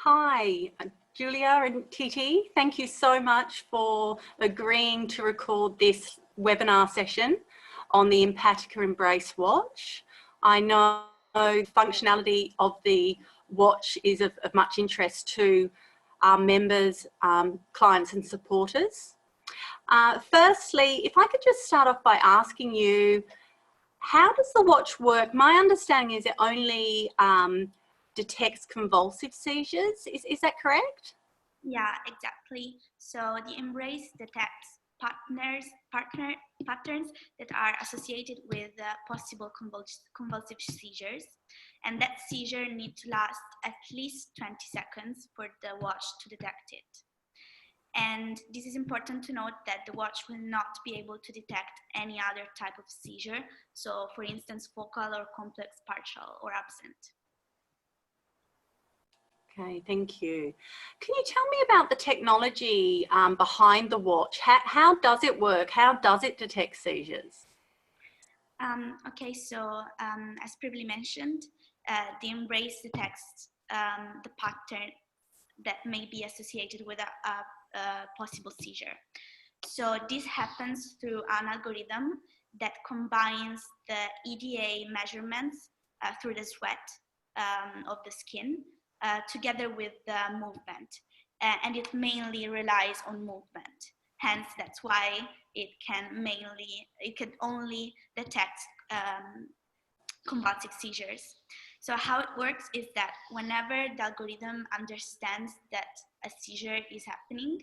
Hi, Julia and Titi. Thank you so much for agreeing to record this webinar session on the Empatica Embrace watch. I know the functionality of the watch is of much interest to our members, clients and supporters. Firstly, if I could just start off by asking you, how does the watch work? My understanding is it only detects convulsive seizures. Is that correct? Yeah, exactly. So the Embrace detects patterns that are associated with possible convulsive seizures, and that seizure needs to last at least 20 seconds for the watch to detect it. And this is important to note that the watch will not be able to detect any other type of seizure. So for instance, focal or complex partial or absent. Okay, thank you. Can you tell me about the technology behind the watch? How does it work? How does it detect seizures? Okay, so as previously mentioned, the Embrace detects the pattern that may be associated with a possible seizure. So this happens through an algorithm that combines the EDA measurements through the sweat of the skin together with the movement. And it mainly relies on movement. Hence, that's why it can only detect convulsive seizures. So how it works is that whenever the algorithm understands that a seizure is happening,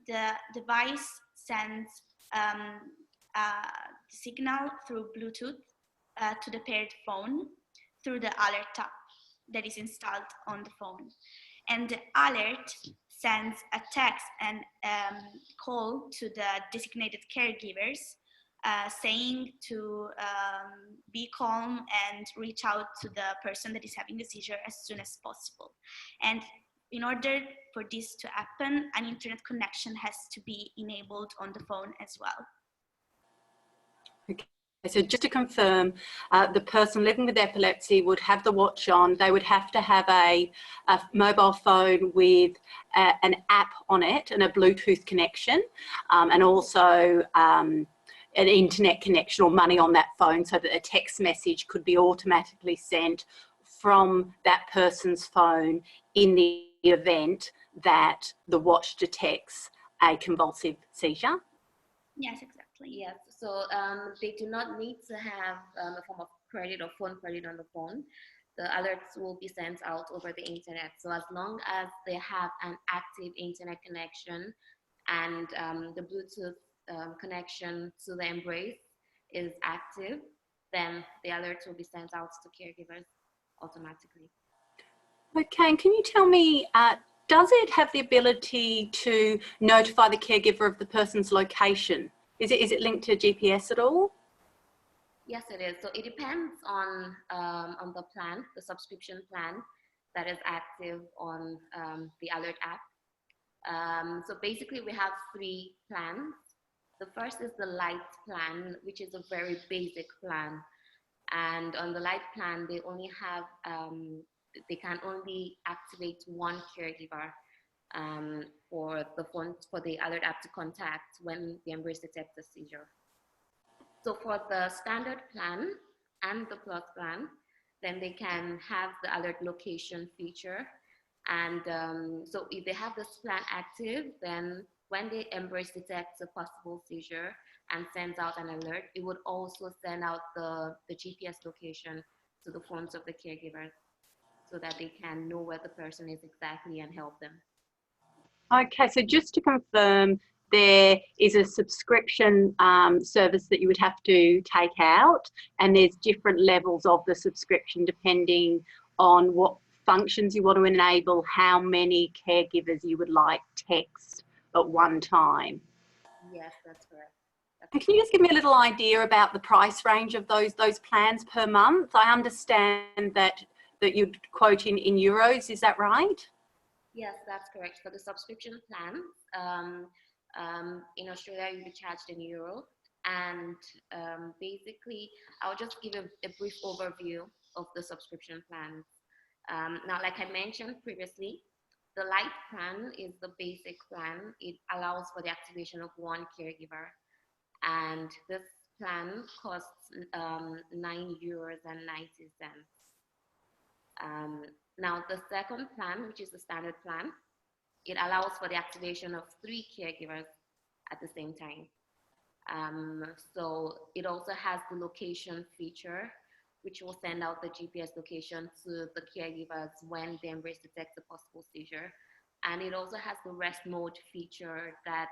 the device sends a signal through Bluetooth to the paired phone through the alert app that is installed on the phone. And the alert sends a text and call to the designated caregivers saying to be calm and reach out to the person that is having the seizure as soon as possible. And in order for this to happen, an internet connection has to be enabled on the phone as well. Okay. So just to confirm, the person living with epilepsy would have the watch on. They would have to have a mobile phone with an app on it and a Bluetooth connection, and also an internet connection or money on that phone, so that a text message could be automatically sent from that person's phone in the event that the watch detects a convulsive seizure. Yes, exactly. Yes, so they do not need to have a form of credit or phone credit on the phone. The alerts will be sent out over the internet. So as long as they have an active internet connection and the Bluetooth connection to the Embrace is active, then the alerts will be sent out to caregivers automatically. Okay, and can you tell me, does it have the ability to notify the caregiver of the person's location? Is it linked to GPS at all? Yes, it is. So it depends on the plan, the subscription plan that is active on the Alert app. So basically we have 3 plans. The first is the light plan, which is a very basic plan. And on the light plan, they only have, they can only activate 1 caregiver for the Alert app to contact when the Embrace detects a seizure. So for the standard plan and the plus plan, then they can have the alert location feature. And so if they have this plan active, then when the Embrace detects a possible seizure and sends out an alert, it would also send out the GPS location to the phones of the caregivers so that they can know where the person is exactly and help them. Okay, so just to confirm, there is a subscription service that you would have to take out, and there's different levels of the subscription depending on what functions you want to enable, how many caregivers you would like text at one time. Yes, that's correct. And can you just give me a little idea about the price range of those plans per month? I understand that you'd quote in euros, is that right? Yes, that's correct. For the subscription plans, in Australia, you'll be charged in euro. And basically, I'll just give a brief overview of the subscription plans. Now, like I mentioned previously, the light plan is the basic plan. It allows for the activation of one caregiver. And this plan costs €9.90. Now, the second plan, which is the standard plan, it allows for the activation of 3 caregivers at the same time. So it also has the location feature, which will send out the GPS location to the caregivers when the embrace detects a possible seizure. And it also has the rest mode feature that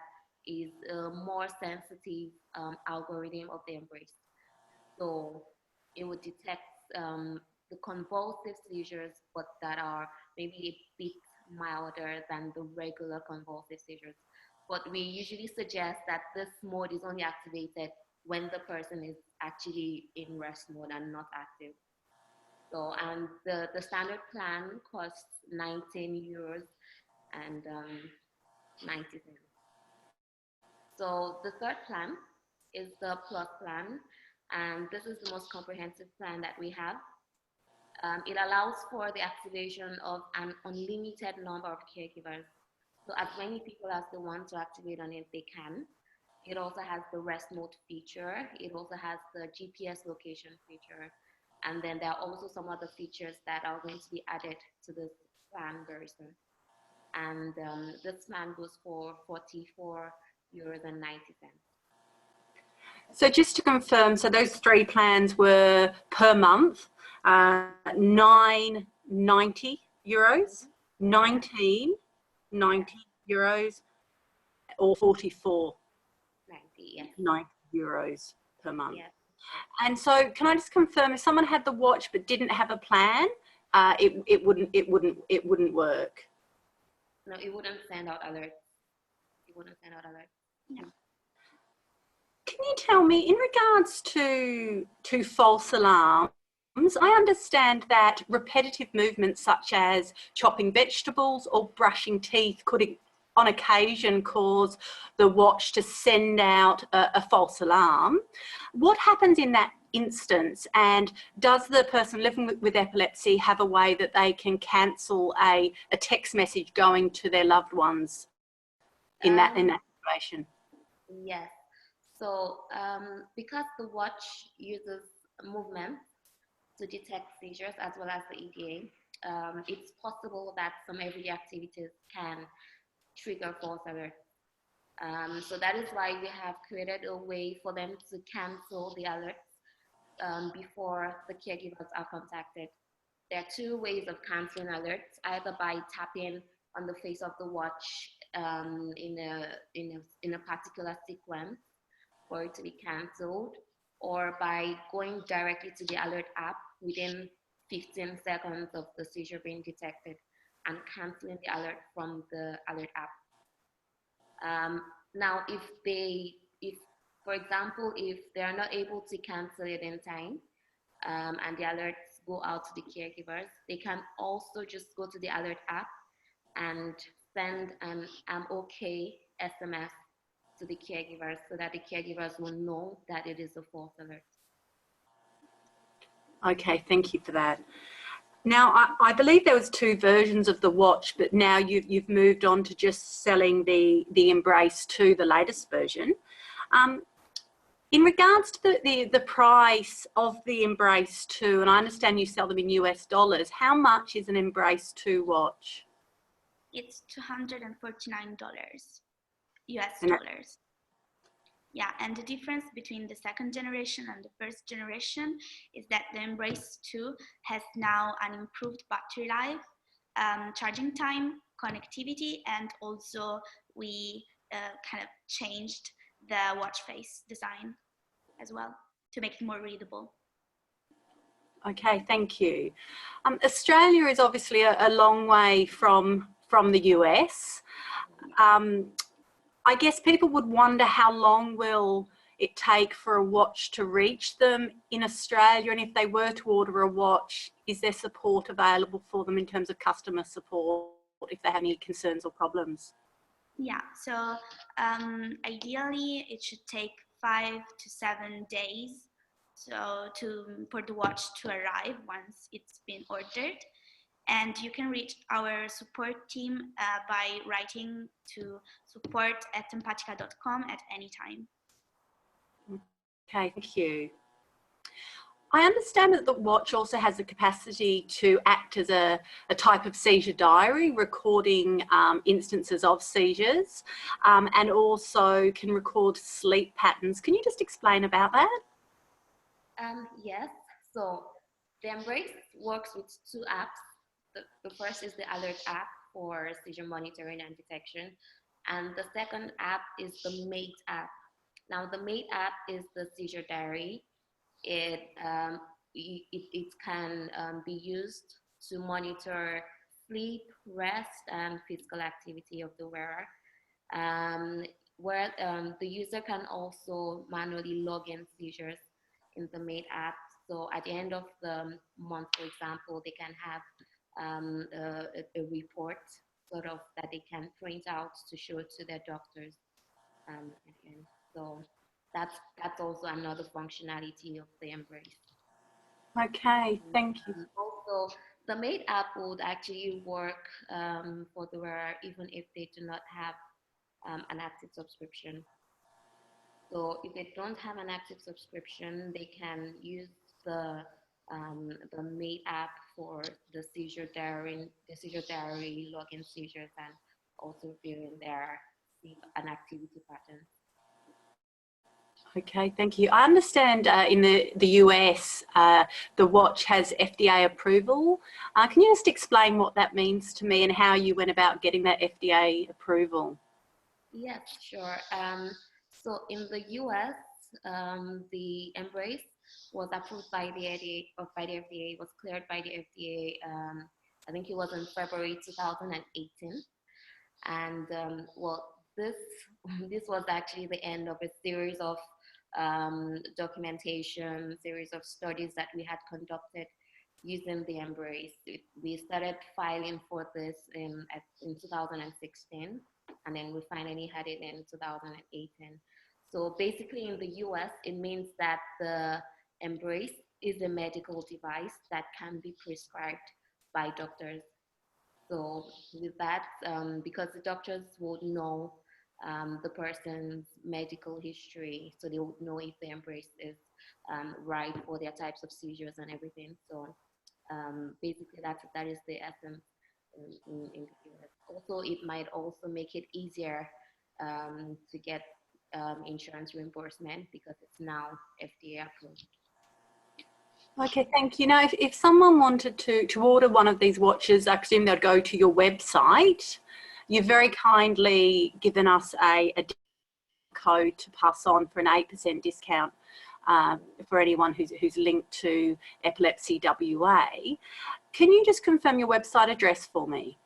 is a more sensitive algorithm of the embrace. So it would detect the convulsive seizures, but that are maybe a bit milder than the regular convulsive seizures. But we usually suggest that this mode is only activated when the person is actually in rest mode and not active. So, and the standard plan costs €19 and 90 cents. So the third plan is the plus plan, and this is the most comprehensive plan that we have. It allows for the activation of an unlimited number of caregivers. So as many people as they want to activate on it, they can. It also has the rest mode feature. It also has the GPS location feature. And then there are also some other features that are going to be added to this plan very soon. And this plan goes for €44.90. So just to confirm, so those 3 plans were per month, €9.90, €19.90, or 44. Yes. €90 per month. Yes. And so can I just confirm, if someone had the watch but didn't have a plan, it wouldn't work? No, it wouldn't send out alerts. It wouldn't send out alerts. Yeah. Can you tell me, in regards to false alarms, I understand that repetitive movements such as chopping vegetables or brushing teeth could on occasion cause the watch to send out a false alarm. What happens in that instance, and does the person living with epilepsy have a way that they can cancel a text message going to their loved ones in that situation? Yes. So because the watch uses movement to detect seizures as well as the EDA, it's possible that some everyday activities can trigger false alerts. So that is why we have created a way for them to cancel the alerts before the caregivers are contacted. There are 2 ways of canceling alerts, either by tapping on the face of the watch in a particular sequence for it to be cancelled, or by going directly to the alert app within 15 seconds of the seizure being detected and cancelling the alert from the alert app. Now, if for example, if they are not able to cancel it in time and the alerts go out to the caregivers, they can also just go to the alert app and send an "I'm okay" SMS to the caregivers so that the caregivers will know that it is a false alert. Okay, thank you for that. Now, I believe there was 2 versions of the watch, but now you've moved on to just selling the Embrace 2, the latest version. In regards to the price of the Embrace 2, and I understand you sell them in US dollars, how much is an Embrace 2 watch? It's $249 US dollars. Yeah, and the difference between the second generation and the first generation is that the Embrace 2 has now an improved battery life, charging time, connectivity, and also we kind of changed the watch face design as well to make it more readable. Okay, thank you. Australia is obviously a long way from the US. I guess people would wonder how long will it take for a watch to reach them in Australia, and if they were to order a watch, is there support available for them in terms of customer support if they have any concerns or problems? Yeah, so ideally it should take 5 to 7 days for the watch to arrive once it's been ordered. And you can reach our support team by writing to support@empatica.com at any time. Okay, thank you. I understand that the watch also has the capacity to act as a type of seizure diary, recording instances of seizures, and also can record sleep patterns. Can you just explain about that? Yes, so the Embrace works with two apps. The first is the Alert app for seizure monitoring and detection, and the second app is the Mate app. Now, the Mate app is the seizure diary. It can be used to monitor sleep, rest, and physical activity of the wearer. Where the user can also manually log in seizures in the Mate app. So at the end of the month, for example, they can have a report sort of that they can print out to show to their doctors. Again. So that's also another functionality of the Embrace. Okay, thank you. Also, the Mate app would actually work for the wearer even if they do not have an active subscription. So if they don't have an active subscription, they can use the Mate app for the seizure diary login seizures, and also viewing their sleep and activity patterns. Okay, thank you. I understand in the US, the watch has FDA approval. Can you just explain what that means to me and how you went about getting that FDA approval? Yes, sure. So in the US, the Embrace was approved by the FDA, was cleared by the FDA. I think it was in February 2018. And well, this was actually the end of a series of documentation, series of studies that we had conducted using the Embrace. We started filing for this in 2016, and then we finally had it in 2018. So basically in the US, it means that the Embrace is a medical device that can be prescribed by doctors. So with that, because the doctors would know the person's medical history, so they would know if the Embrace is right for their types of seizures and everything. So basically that is the essence in the US. Also, it might also make it easier to get insurance reimbursement because it's now FDA approved. Okay, thank you. Now, if someone wanted to order one of these watches, I presume they'd go to your website. You've very kindly given us a code to pass on for an 8% discount for anyone who's linked to Epilepsy WA. Can you just confirm your website address for me?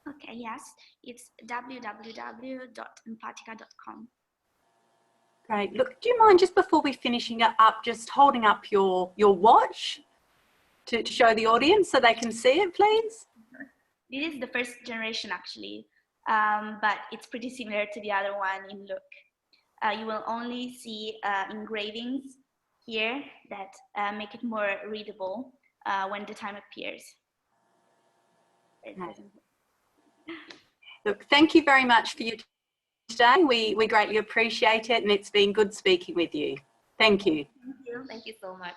Okay, yes, it's www.empatica.com. Great. Look, do you mind just before we finishing it up, just holding up your watch to show the audience so they can see it, please? This is the first generation actually, but it's pretty similar to the other one in look. You will only see engravings here that make it more readable when the time appears. Okay. Look, thank you very much for your time today. We greatly appreciate it, and it's been good speaking with you. Thank you. Thank you so much.